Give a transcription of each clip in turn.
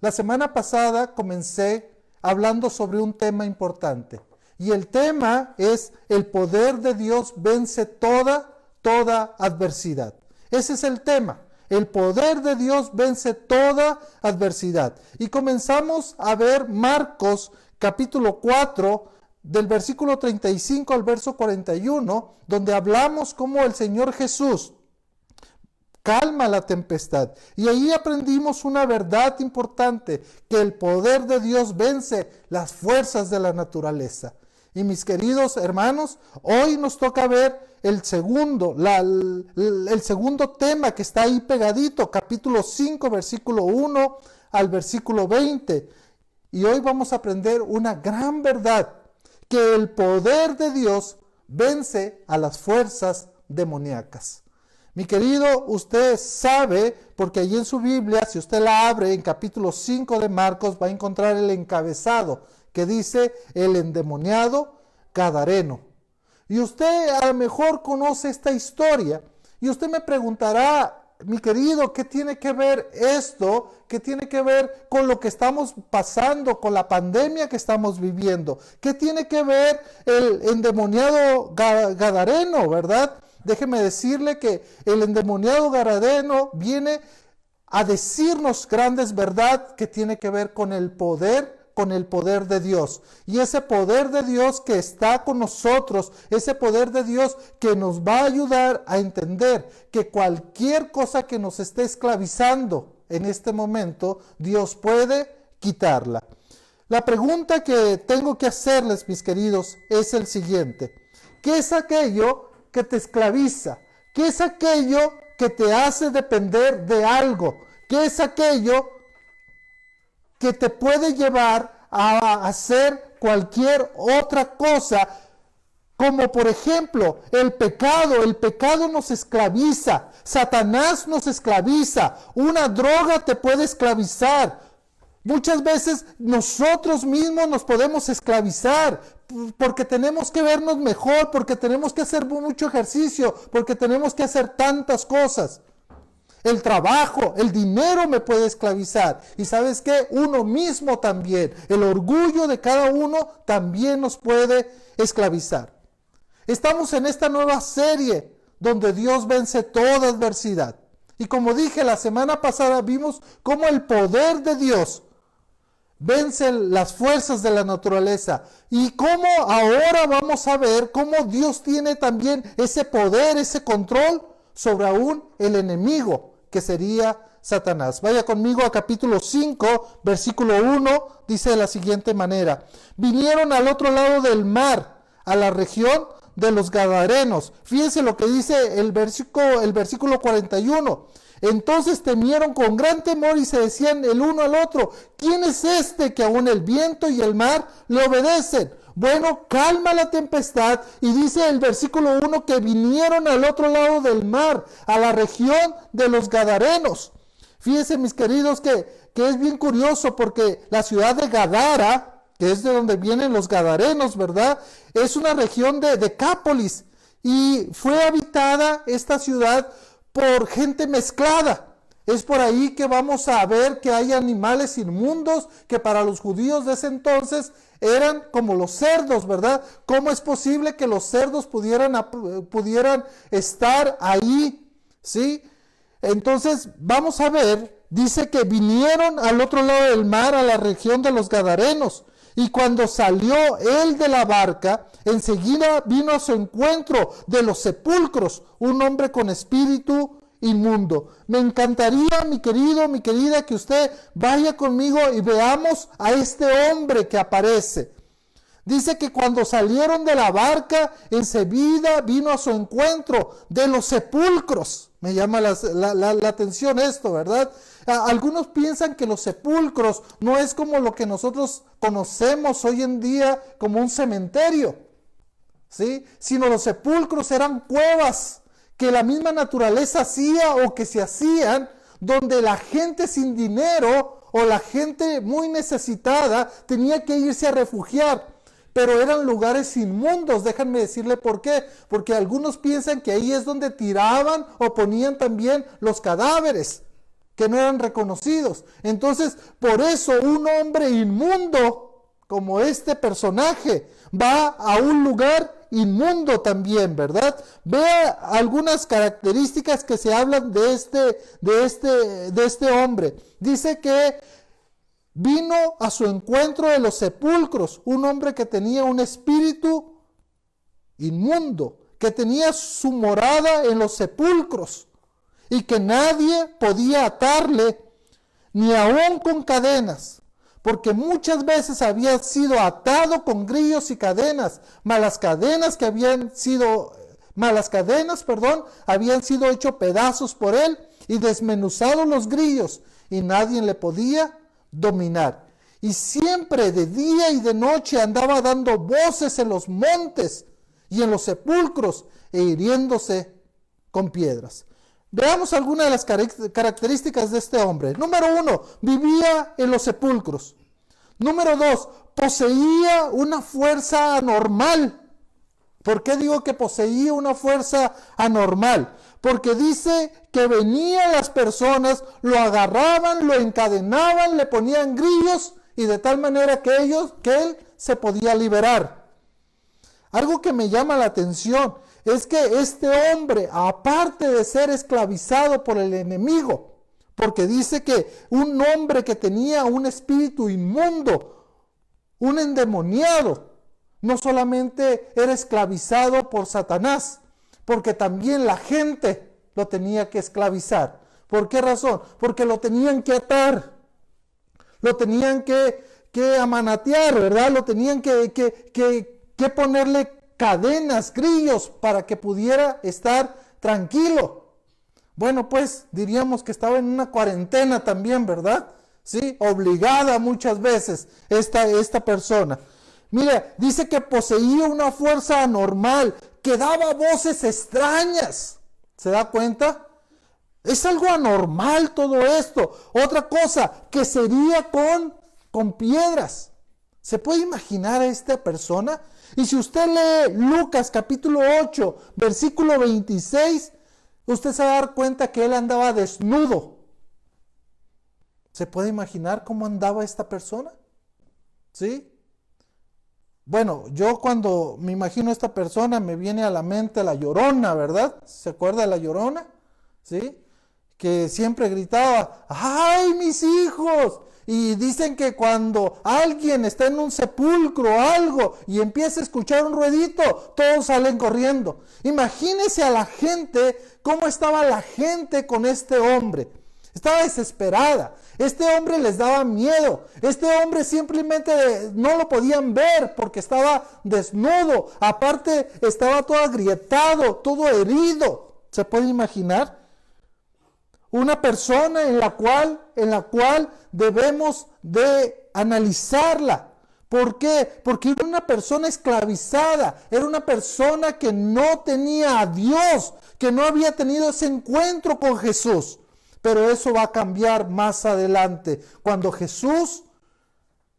La semana pasada comencé hablando sobre un tema importante. Y el tema es: el poder de Dios vence toda adversidad. Ese es el tema. El poder de Dios vence toda adversidad. Y comenzamos a ver Marcos capítulo 4, del versículo 35 al verso 41, donde hablamos cómo el Señor Jesús calma la tempestad. Y ahí aprendimos una verdad importante: que el poder de Dios vence las fuerzas de la naturaleza. Y mis queridos hermanos, hoy nos toca ver el segundo tema que está ahí pegadito, capítulo 5, versículo 1 al versículo 20. Y hoy vamos a aprender una gran verdad: que el poder de Dios vence a las fuerzas demoníacas. Mi querido, usted sabe, porque allí en su Biblia, si usted la abre en capítulo 5 de Marcos, va a encontrar el encabezado que dice: el endemoniado gadareno. Y usted a lo mejor conoce esta historia, y usted me preguntará: mi querido, ¿qué tiene que ver esto? ¿Qué tiene que ver con lo que estamos pasando, con la pandemia que estamos viviendo? ¿Qué tiene que ver el endemoniado gadareno, verdad? Déjeme decirle que el endemoniado gadareno viene a decirnos grandes verdades que tiene que ver con el poder de Dios. Y ese poder de Dios que está con nosotros, ese poder de Dios que nos va a ayudar a entender que cualquier cosa que nos esté esclavizando en este momento, Dios puede quitarla. La pregunta que tengo que hacerles, mis queridos, es el siguiente: ¿qué es aquello que te esclaviza? ¿Qué es aquello que te hace depender de algo? ¿Qué es aquello que te puede llevar a hacer cualquier otra cosa? Como por ejemplo el pecado nos esclaviza, Satanás nos esclaviza, una droga te puede esclavizar. Muchas veces nosotros mismos nos podemos esclavizar porque tenemos que vernos mejor, porque tenemos que hacer mucho ejercicio, porque tenemos que hacer tantas cosas. El trabajo, el dinero me puede esclavizar. Y ¿sabes qué? Uno mismo también. El orgullo de cada uno también nos puede esclavizar. Estamos en esta nueva serie donde Dios vence toda adversidad. Y como dije la semana pasada, vimos cómo el poder de Dios vence las fuerzas de la naturaleza. Y cómo ahora vamos a ver cómo Dios tiene también ese poder, ese control sobre aún el enemigo, que sería Satanás. Vaya conmigo a capítulo 5, versículo 1, dice de la siguiente manera: vinieron al otro lado del mar, a la región de los Gadarenos. Fíjense lo que dice el versículo 41. Entonces temieron con gran temor y se decían el uno al otro: ¿quién es este que aún el viento y el mar le obedecen? Bueno, calma la tempestad. Y dice el versículo 1 que vinieron al otro lado del mar, a la región de los Gadarenos. Fíjense, mis queridos, que es bien curioso, porque la ciudad de Gadara, que es de donde vienen los Gadarenos, ¿verdad?, es una región de Decápolis, y fue habitada esta ciudad por gente mezclada. Es por ahí que vamos a ver que hay animales inmundos que para los judíos de ese entonces eran como los cerdos, ¿verdad? ¿Cómo es posible que los cerdos pudieran estar ahí? ¿Sí? Entonces vamos a ver, dice que vinieron al otro lado del mar, a la región de los Gadarenos. Y cuando salió él de la barca, enseguida vino a su encuentro de los sepulcros un hombre con espíritu inmundo. Me encantaría, mi querido, mi querida, que usted vaya conmigo y veamos a este hombre que aparece. Dice que cuando salieron de la barca, enseguida vino a su encuentro de los sepulcros. Me llama la atención esto, ¿verdad? Algunos piensan que los sepulcros no es como lo que nosotros conocemos hoy en día como un cementerio, ¿sí? Sino los sepulcros eran cuevas que la misma naturaleza hacía o que se hacían, donde la gente sin dinero o la gente muy necesitada tenía que irse a refugiar. Pero eran lugares inmundos. Déjenme decirle por qué. Porque algunos piensan que ahí es donde tiraban o ponían también los cadáveres. que no eran reconocidos. Entonces, por eso un hombre inmundo, como este personaje, va a un lugar inmundo también, ¿verdad? Vea algunas características que se hablan de este hombre. Dice que vino a su encuentro de los sepulcros, un hombre que tenía un espíritu inmundo, que tenía su morada en los sepulcros y que nadie podía atarle, ni aún con cadenas, porque muchas veces había sido atado con grillos y cadenas, malas cadenas, habían sido hechos pedazos por él y desmenuzados los grillos, y nadie le podía dominar. Y siempre de día y de noche andaba dando voces en los montes y en los sepulcros e hiriéndose con piedras. Veamos algunas de las características de este hombre. Número 1, vivía en los sepulcros. Número 2, poseía una fuerza anormal. ¿Por qué digo que poseía una fuerza anormal? Porque dice que venían las personas, lo agarraban, lo encadenaban, le ponían grillos y de tal manera que él se podía liberar. Algo que me llama la atención es que este hombre, aparte de ser esclavizado por el enemigo, porque dice que un hombre que tenía un espíritu inmundo, un endemoniado, no solamente era esclavizado por Satanás, porque también la gente lo tenía que esclavizar. ¿Por qué razón? Porque lo tenían que atar, lo tenían que amanatear, ¿verdad? Lo tenían que ponerle cadenas, grillos, para que pudiera estar tranquilo. Bueno, pues diríamos que estaba en una cuarentena también, ¿verdad? Sí, obligada muchas veces esta persona. Mira, dice que poseía una fuerza anormal, que daba voces extrañas. ¿Se da cuenta? Es algo anormal todo esto. Otra cosa, que sería con piedras. ¿Se puede imaginar a esta persona? Y si usted lee Lucas capítulo 8, versículo 26, usted se va a dar cuenta que él andaba desnudo. ¿Se puede imaginar cómo andaba esta persona? ¿Sí? Bueno, yo cuando me imagino a esta persona me viene a la mente la Llorona, ¿verdad? ¿Se acuerda de la Llorona? ¿Sí? Que siempre gritaba, ¡ay, mis hijos! Y dicen que cuando alguien está en un sepulcro o algo y empieza a escuchar un ruidito, todos salen corriendo. Imagínense a la gente, cómo estaba la gente con este hombre. Estaba desesperada. Este hombre les daba miedo. Este hombre simplemente no lo podían ver porque estaba desnudo. Aparte estaba todo agrietado, todo herido. ¿Se puede imaginar? Una persona en la cual debemos de analizarla. ¿Por qué? Porque era una persona esclavizada, era una persona que no tenía a Dios, que no había tenido ese encuentro con Jesús. Pero eso va a cambiar más adelante, cuando Jesús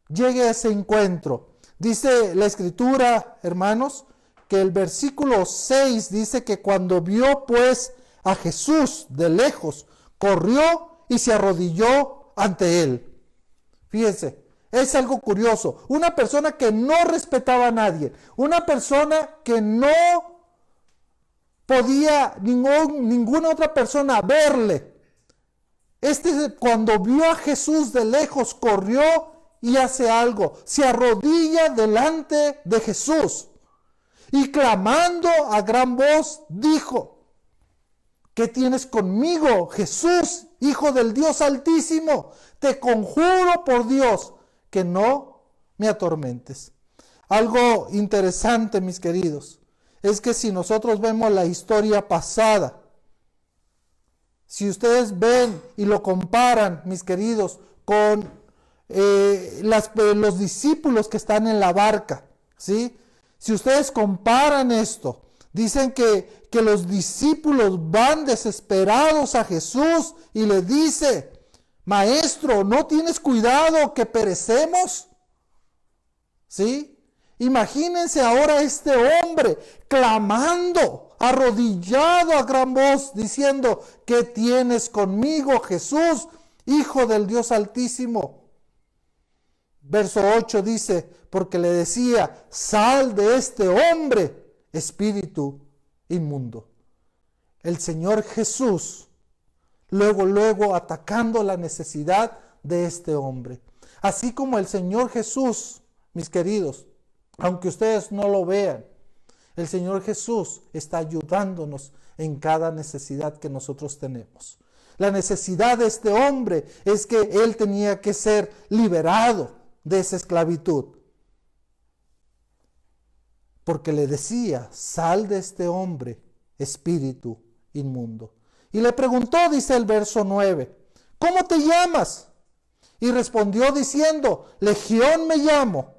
llegue a ese encuentro. Dice la Escritura, hermanos, que el versículo 6 dice que cuando vio pues a Jesús de lejos, corrió y se arrodilló ante él. Fíjense, es algo curioso. Una persona que no respetaba a nadie, una persona que no podía ninguna otra persona verle. Cuando vio a Jesús de lejos, corrió y hace algo. Se arrodilla delante de Jesús y clamando a gran voz dijo: ¿qué tienes conmigo, Jesús, Hijo del Dios Altísimo? Te conjuro por Dios que no me atormentes. Algo interesante, mis queridos, es que si nosotros vemos la historia pasada, si ustedes ven y lo comparan, mis queridos, con los discípulos que están en la barca, ¿sí? Si ustedes comparan esto, dicen que los discípulos van desesperados a Jesús y le dice: Maestro, ¿no tienes cuidado que perecemos? ¿Sí? Imagínense ahora este hombre clamando arrodillado a gran voz, diciendo: ¿qué tienes conmigo, Jesús, Hijo del Dios Altísimo? Verso 8 dice: porque le decía: sal de este hombre, espíritu inmundo. El Señor Jesús, luego atacando la necesidad de este hombre. Así como el Señor Jesús, mis queridos, aunque ustedes no lo vean, el Señor Jesús está ayudándonos en cada necesidad que nosotros tenemos. La necesidad de este hombre es que él tenía que ser liberado de esa esclavitud. Porque le decía: sal de este hombre, espíritu inmundo. Y le preguntó, dice el verso 9, ¿cómo te llamas? Y respondió diciendo: Legión me llamo,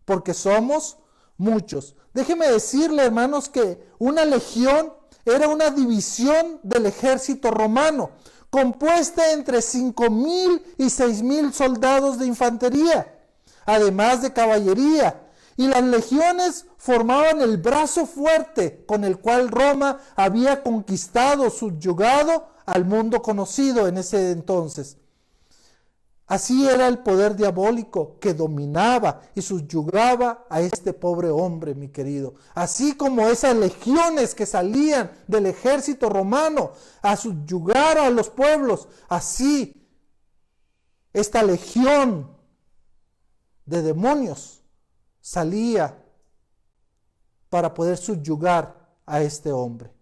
porque somos muchos. Déjeme decirle, hermanos, que una legión era una división del ejército romano, compuesta entre 5,000 y 6,000 soldados de infantería, además de caballería. Y las legiones formaban el brazo fuerte con el cual Roma había conquistado, subyugado al mundo conocido en ese entonces. Así era el poder diabólico que dominaba y subyugaba a este pobre hombre, mi querido. Así como esas legiones que salían del ejército romano a subyugar a los pueblos, así esta legión de demonios salía para poder subyugar a este hombre.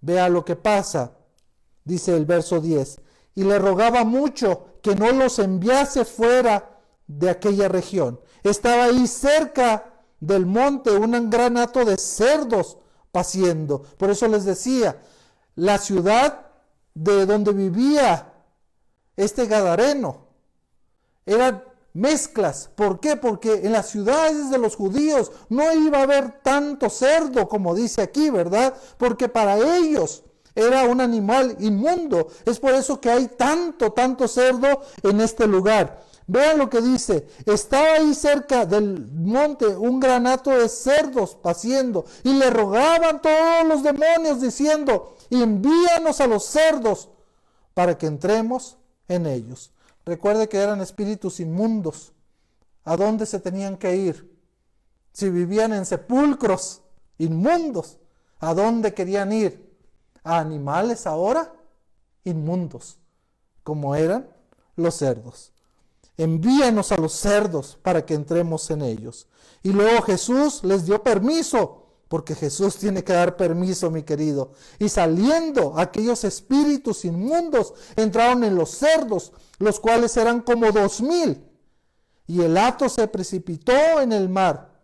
Vea lo que pasa, dice el verso 10. Y le rogaba mucho que no los enviase fuera de aquella región. Estaba ahí cerca del monte un gran hato de cerdos paciendo. Por eso les decía, la ciudad de donde vivía este gadareno eran mezclas. ¿Por qué? Porque en las ciudades de los judíos no iba a haber tanto cerdo como dice aquí, ¿verdad? Porque para ellos era un animal inmundo. Es por eso que hay tanto cerdo en este lugar. Vean lo que dice: estaba ahí cerca del monte un gran hato de cerdos paciendo, y le rogaban todos los demonios diciendo: envíanos a los cerdos para que entremos en ellos. Recuerde que eran espíritus inmundos. ¿A dónde se tenían que ir? Si vivían en sepulcros inmundos, ¿a dónde querían ir? A animales ahora inmundos, como eran los cerdos. Envíanos a los cerdos para que entremos en ellos. Y luego Jesús les dio permiso, porque Jesús tiene que dar permiso, mi querido. Y saliendo aquellos espíritus inmundos, entraron en los cerdos, los cuales eran como 2,000. Y el hato se precipitó en el mar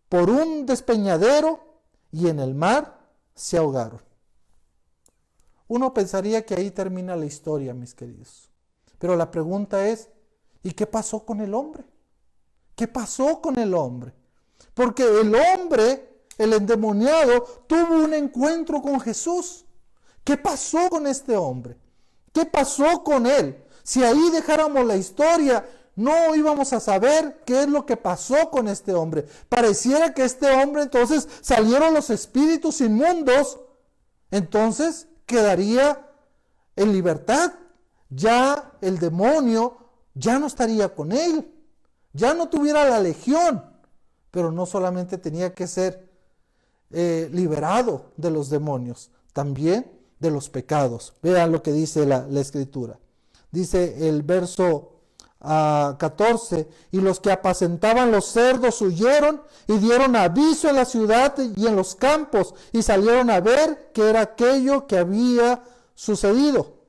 por un despeñadero, y en el mar se ahogaron. Uno pensaría que ahí termina la historia, mis queridos. Pero la pregunta es: ¿y qué pasó con el hombre? ¿Qué pasó con el hombre? Porque el hombre, el endemoniado, tuvo un encuentro con Jesús. ¿Qué pasó con este hombre? ¿Qué pasó con él? Si ahí dejáramos la historia, no íbamos a saber qué es lo que pasó con este hombre. Pareciera que este hombre, entonces, salieron los espíritus inmundos, entonces quedaría en libertad. Ya el demonio ya no estaría con él, ya no tuviera la legión, pero no solamente tenía que ser liberado de los demonios, también de los pecados. Vean lo que dice la escritura. Dice el verso 14: y los que apacentaban los cerdos huyeron y dieron aviso en la ciudad y en los campos, y salieron a ver qué era aquello que había sucedido.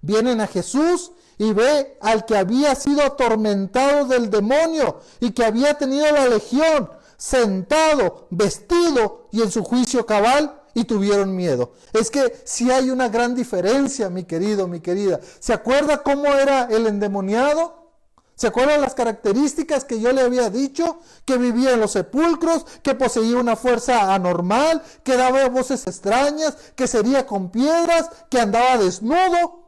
Vienen a Jesús y ve al que había sido atormentado del demonio y que había tenido la legión, sentado, vestido y en su juicio cabal, y tuvieron miedo. Es que si hay una gran diferencia, mi querido, mi querida. ¿Se acuerda cómo era el endemoniado? ¿Se acuerdan las características que yo le había dicho? Que vivía en los sepulcros, que poseía una fuerza anormal, que daba voces extrañas, que sería con piedras, que andaba desnudo.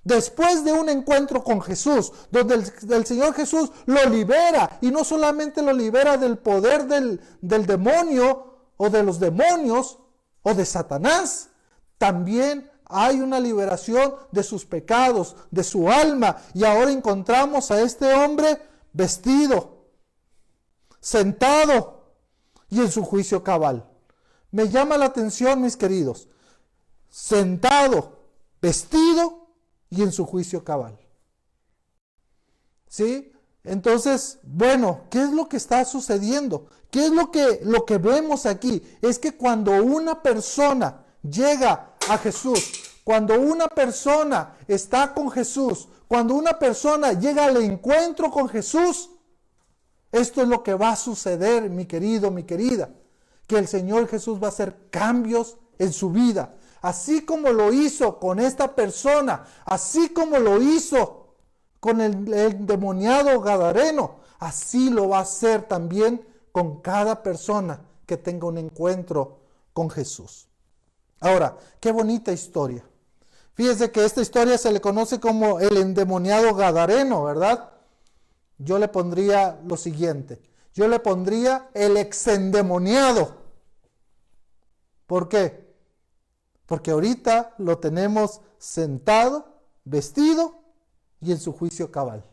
Después de un encuentro con Jesús, donde el Señor Jesús lo libera, y no solamente lo libera del poder del demonio o de los demonios, o de Satanás. También hay una liberación de sus pecados, de su alma. Y ahora encontramos a este hombre vestido, sentado y en su juicio cabal. Me llama la atención, mis queridos, sentado, vestido y en su juicio cabal. ¿Sí? Entonces, bueno, ¿qué es lo que está sucediendo? ¿Qué es lo que vemos aquí? Es que cuando una persona llega a Jesús, cuando una persona está con Jesús, cuando una persona llega al encuentro con Jesús, esto es lo que va a suceder, mi querido, mi querida, que el Señor Jesús va a hacer cambios en su vida, así como lo hizo con esta persona, así como lo hizo con el endemoniado gadareno, así lo va a hacer también con cada persona que tenga un encuentro con Jesús. Ahora, qué bonita historia. Fíjese que esta historia se le conoce como el endemoniado gadareno, ¿verdad? Yo le pondría lo siguiente. Yo le pondría el exendemoniado. ¿Por qué? Porque ahorita lo tenemos sentado, vestido y en su juicio cabal.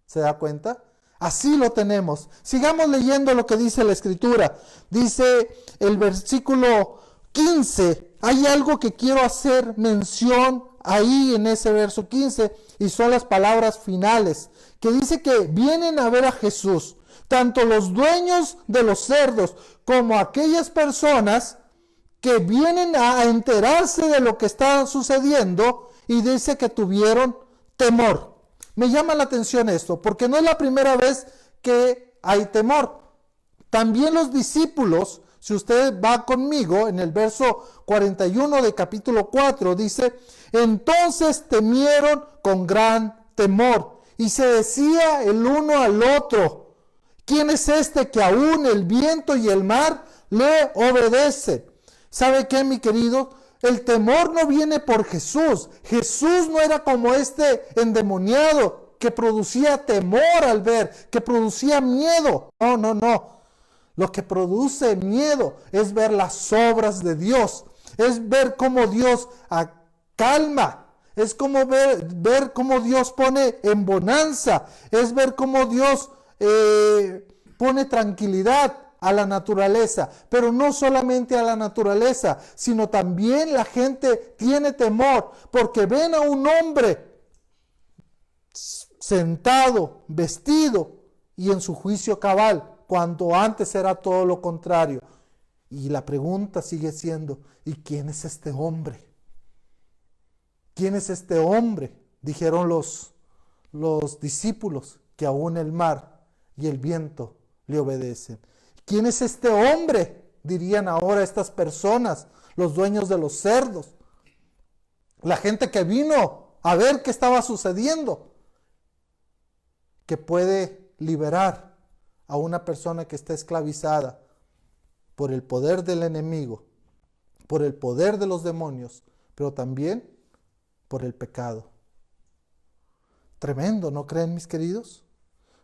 ¿Se da cuenta? Así lo tenemos. Sigamos leyendo lo que dice la Escritura. Dice el versículo 15. Hay algo que quiero hacer mención ahí en ese verso 15 y son las palabras finales, que dice que vienen a ver a Jesús, tanto los dueños de los cerdos como aquellas personas que vienen a enterarse de lo que está sucediendo, y dice que tuvieron temor. Me llama la atención esto, porque no es la primera vez que hay temor. También los discípulos, si usted va conmigo, en el verso 41 de capítulo 4, dice, entonces temieron con gran temor, y se decía el uno al otro, ¿quién es este que aún el viento y el mar le obedecen? ¿Sabe qué, mi querido? El temor no viene por Jesús. Jesús no era como este endemoniado que producía temor al ver, que producía miedo. No, no, no. Lo que produce miedo es ver las obras de Dios, es ver cómo Dios calma, es como ver cómo Dios pone en bonanza, es ver cómo Dios pone tranquilidad a la naturaleza, pero no solamente a la naturaleza, sino también la gente tiene temor porque ven a un hombre sentado, vestido y en su juicio cabal, cuando antes era todo lo contrario. Y la pregunta sigue siendo, ¿y quién es este hombre? ¿Quién es este hombre? Dijeron los discípulos, que aún el mar y el viento le obedecen. ¿Quién es este hombre? Dirían ahora estas personas, los dueños de los cerdos, la gente que vino a ver qué estaba sucediendo, que puede liberar a una persona que está esclavizada por el poder del enemigo, por el poder de los demonios, pero también por el pecado. Tremendo, ¿no creen, mis queridos?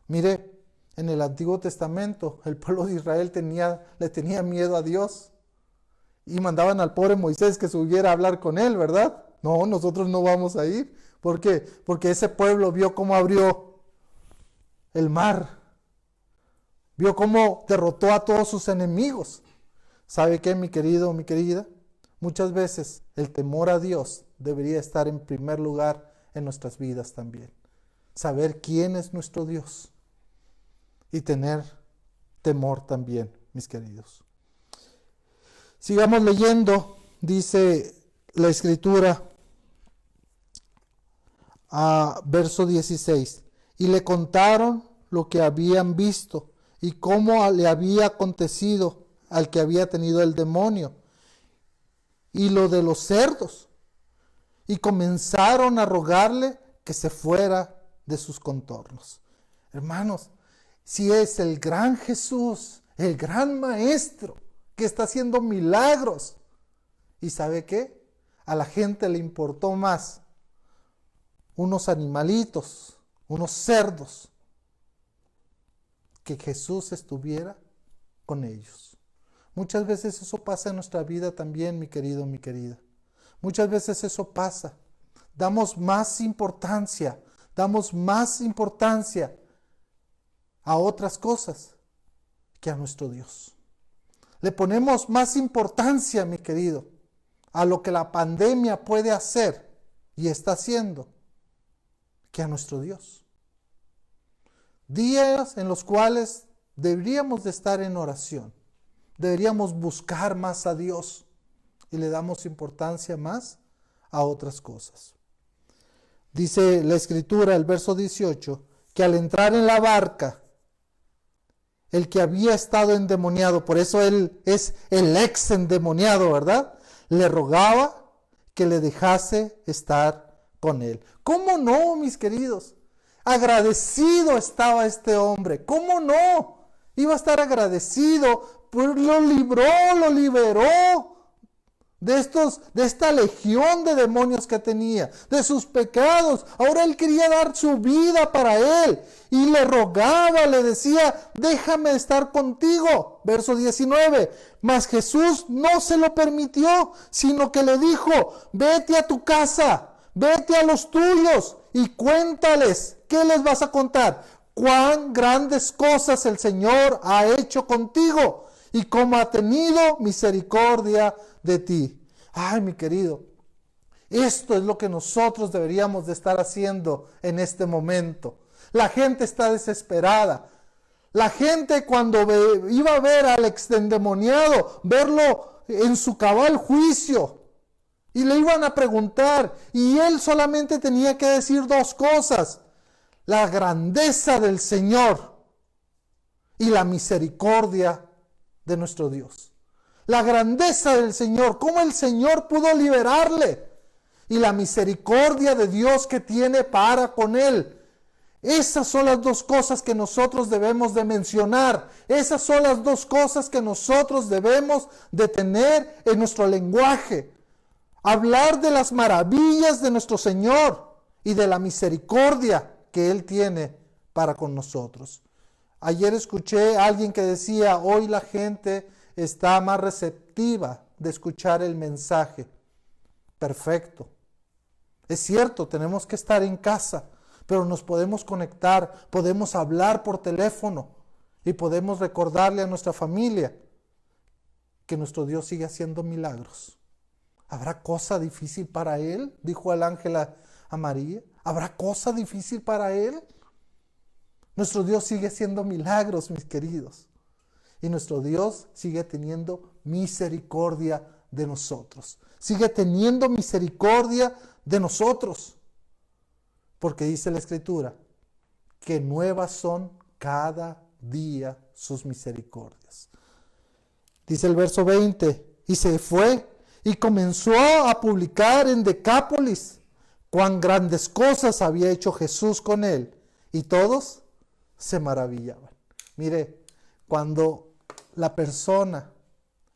Mire, en el Antiguo Testamento el pueblo de Israel le tenía miedo a Dios y mandaban al pobre Moisés que subiera a hablar con él, ¿verdad? No, nosotros no vamos a ir. ¿Por qué? Porque ese pueblo vio cómo abrió el mar, vio cómo derrotó a todos sus enemigos. ¿Sabe qué, mi querido, mi querida? Muchas veces el temor a Dios debería estar en primer lugar en nuestras vidas también. Saber quién es nuestro Dios y tener temor también, mis queridos. Sigamos leyendo, dice la Escritura, verso 16. Y le contaron lo que habían visto y cómo le había acontecido al que había tenido el demonio y lo de los cerdos. Y comenzaron a rogarle que se fuera de sus contornos. Hermanos, si es el gran Jesús, el gran Maestro, que está haciendo milagros. ¿Y sabe qué? A la gente le importó más unos animalitos, unos cerdos, que Jesús estuviera con ellos. Muchas veces eso pasa en nuestra vida también, mi querido, mi querida. Muchas veces eso pasa. Damos más importancia a otras cosas que a nuestro Dios. Le ponemos más importancia, mi querido, a lo que la pandemia puede hacer y está haciendo, que a nuestro Dios. Días en los cuales deberíamos de estar en oración, deberíamos buscar más a Dios y le damos importancia más a otras cosas. Dice la Escritura, el verso 18, que al entrar en la barca, el que había estado endemoniado, por eso él es el ex endemoniado, ¿verdad? Le rogaba que le dejase estar con él. ¿Cómo no, mis queridos? Agradecido estaba este hombre. ¿Cómo no? Iba a estar agradecido, pues lo libró, lo liberó de esta legión de demonios que tenía, de sus pecados. Ahora él quería dar su vida para él y le rogaba, le decía, déjame estar contigo. Verso 19, mas Jesús no se lo permitió, sino que le dijo, vete a tu casa, vete a los tuyos y cuéntales. ¿Qué les vas a contar? Cuán grandes cosas el Señor ha hecho contigo y cómo ha tenido misericordia de ti. Ay, mi querido, esto es lo que nosotros deberíamos de estar haciendo en este momento. La gente está desesperada. La gente cuando iba a ver al exendemoniado, verlo en su cabal juicio, y le iban a preguntar, y él solamente tenía que decir dos cosas: la grandeza del Señor y la misericordia de nuestro Dios. La grandeza del Señor, cómo el Señor pudo liberarle, y la misericordia de Dios que tiene para con él. Esas son las dos cosas que nosotros debemos de mencionar. Esas son las dos cosas que nosotros debemos de tener en nuestro lenguaje. Hablar de las maravillas de nuestro Señor y de la misericordia que Él tiene para con nosotros. Ayer escuché a alguien que decía, hoy la gente está más receptiva de escuchar el mensaje. Perfecto. Es cierto, tenemos que estar en casa, pero nos podemos conectar, podemos hablar por teléfono y podemos recordarle a nuestra familia que nuestro Dios sigue haciendo milagros. ¿Habrá cosa difícil para Él? Dijo el ángel a María. ¿Habrá cosa difícil para Él? Nuestro Dios sigue haciendo milagros, mis queridos. Y nuestro Dios sigue teniendo misericordia de nosotros. Sigue teniendo misericordia de nosotros. Porque dice la Escritura que nuevas son cada día sus misericordias. Dice el verso 20, y se fue y comenzó a publicar en Decápolis cuán grandes cosas había hecho Jesús con él. Y todos se maravillaban. Mire, cuando la persona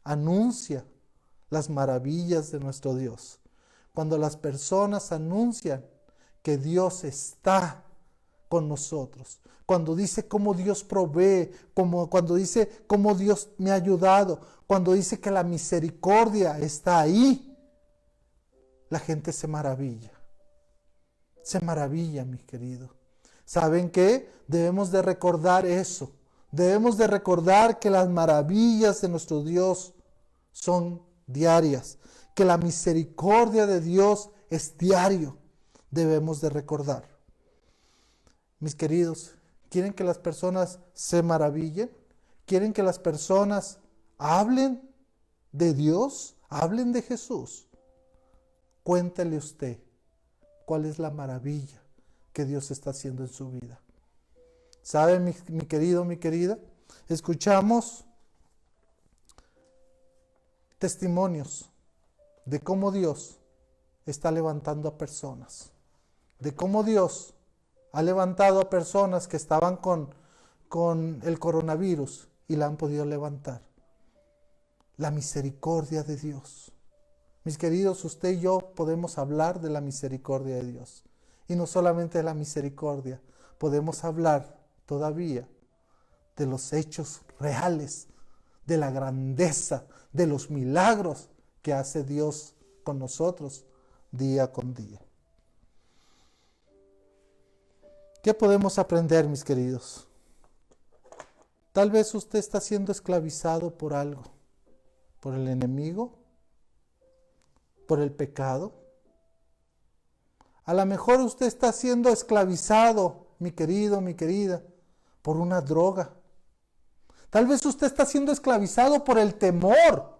anuncia las maravillas de nuestro Dios, cuando las personas anuncian que Dios está con nosotros, cuando dice cómo Dios provee, cuando dice cómo Dios me ha ayudado, cuando dice que la misericordia está ahí, la gente se maravilla. Se maravilla, mis queridos. ¿Saben qué? Debemos de recordar eso. Debemos de recordar que las maravillas de nuestro Dios son diarias, que la misericordia de Dios es diario. Debemos de recordar. Mis queridos, ¿quieren que las personas se maravillen? ¿Quieren que las personas hablen de Dios? ¿Hablen de Jesús? Cuéntele usted cuál es la maravilla que Dios está haciendo en su vida. ¿Sabe, mi querido, mi querida? Escuchamos testimonios de cómo Dios está levantando a personas. De cómo Dios ha levantado a personas que estaban con el coronavirus y la han podido levantar. La misericordia de Dios. Mis queridos, usted y yo podemos hablar de la misericordia de Dios. Y no solamente de la misericordia, podemos hablar todavía de los hechos reales de la grandeza, de los milagros que hace Dios con nosotros día con día. ¿Qué podemos aprender, mis queridos? Tal vez usted está siendo esclavizado por algo, por el enemigo, por el pecado. A lo mejor usted está siendo esclavizado, mi querido, mi querida, por una droga. Tal vez usted está siendo esclavizado por el temor.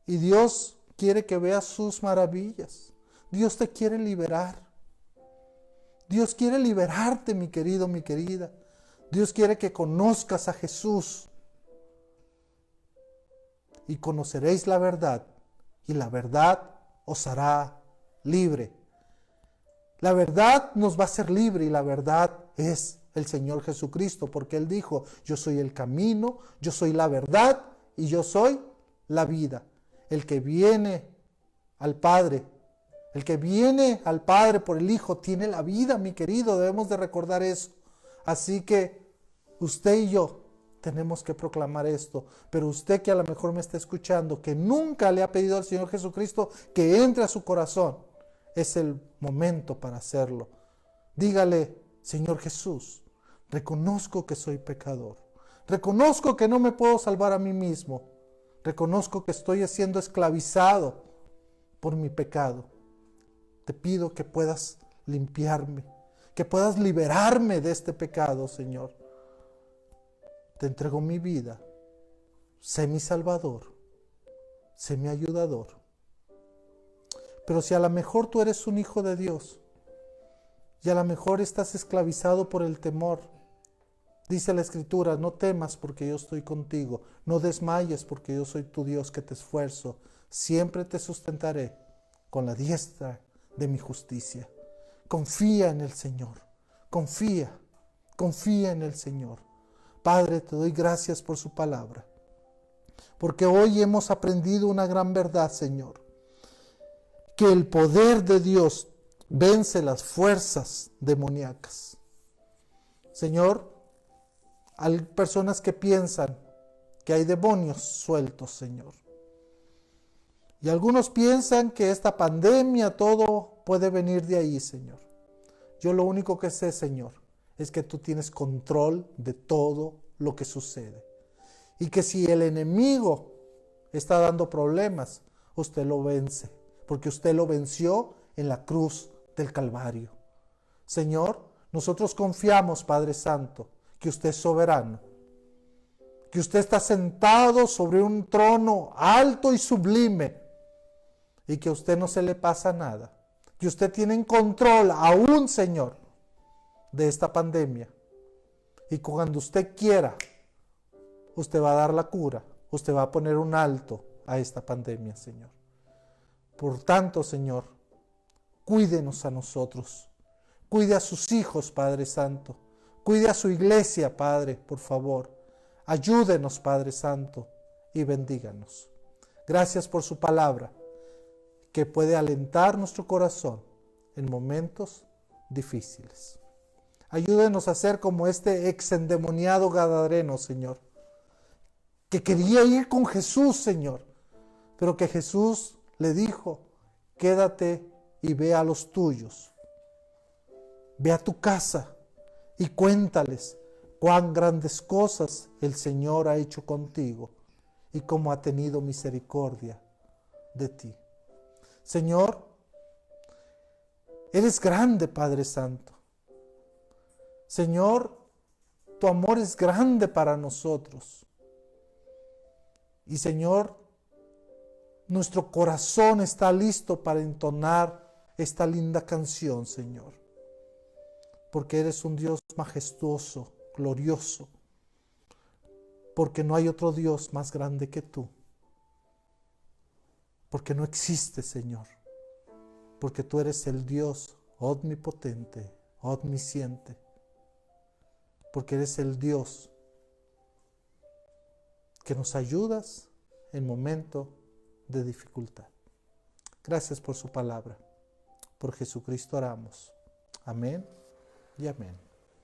Y Dios quiere que veas sus maravillas. Dios te quiere liberar. Dios quiere liberarte, mi querido, mi querida. Dios quiere que conozcas a Jesús. Y conoceréis la verdad, y la verdad os hará libre. La verdad nos va a hacer libre, y la verdad es el Señor Jesucristo, porque Él dijo: yo soy el camino, yo soy la verdad, y yo soy la vida. El que viene al Padre, el que viene al Padre por el Hijo, tiene la vida, mi querido. Debemos de recordar eso. Así que usted y yo tenemos que proclamar esto. Pero usted que a lo mejor me está escuchando, que nunca le ha pedido al Señor Jesucristo que entre a su corazón, es el momento para hacerlo. Dígale: Señor Jesús, reconozco que soy pecador. Reconozco que no me puedo salvar a mí mismo. Reconozco que estoy siendo esclavizado por mi pecado. Te pido que puedas limpiarme, que puedas liberarme de este pecado, Señor. Te entrego mi vida. Sé mi Salvador. Sé mi ayudador. Pero si a lo mejor tú eres un hijo de Dios y a lo mejor estás esclavizado por el temor, dice la Escritura: no temas porque yo estoy contigo, no desmayes porque yo soy tu Dios que te esfuerzo, siempre te sustentaré con la diestra de mi justicia. Confía en el Señor, confía en el Señor. Padre, te doy gracias por su palabra, porque hoy hemos aprendido una gran verdad, Señor, que el poder de Dios vence las fuerzas demoníacas. Señor, hay personas que piensan que hay demonios sueltos, Señor. Y algunos piensan que esta pandemia, todo puede venir de ahí, Señor. Yo lo único que sé, Señor, es que tú tienes control de todo lo que sucede. Y que si el enemigo está dando problemas, usted lo vence, porque usted lo venció en la cruz del Calvario. Señor, nosotros confiamos, Padre Santo, que usted es soberano, que usted está sentado sobre un trono alto y sublime, y que a usted no se le pasa nada, que usted tiene en control aún, Señor, de esta pandemia. Y cuando usted quiera, usted va a dar la cura, usted va a poner un alto a esta pandemia, Señor. Por tanto, Señor, cuídenos a nosotros, cuide a sus hijos, Padre Santo, cuide a su iglesia, Padre, por favor. Ayúdenos, Padre Santo, y bendíganos. Gracias por su palabra, que puede alentar nuestro corazón en momentos difíciles. Ayúdenos a ser como este exendemoniado gadareno, Señor, que quería ir con Jesús, Señor, pero que Jesús le dijo: quédate y ve a los tuyos. Ve a tu casa y cuéntales cuán grandes cosas el Señor ha hecho contigo y cómo ha tenido misericordia de ti. Señor, eres grande, Padre Santo. Señor, tu amor es grande para nosotros. Y Señor, nuestro corazón está listo para entonar esta linda canción, Señor. Porque eres un Dios majestuoso, glorioso. Porque no hay otro Dios más grande que tú. Porque no existe, Señor. Porque tú eres el Dios omnipotente, omnisciente. Porque eres el Dios que nos ayudas en momentos de dificultad. Gracias por su palabra. Por Jesucristo oramos. Amén y amén.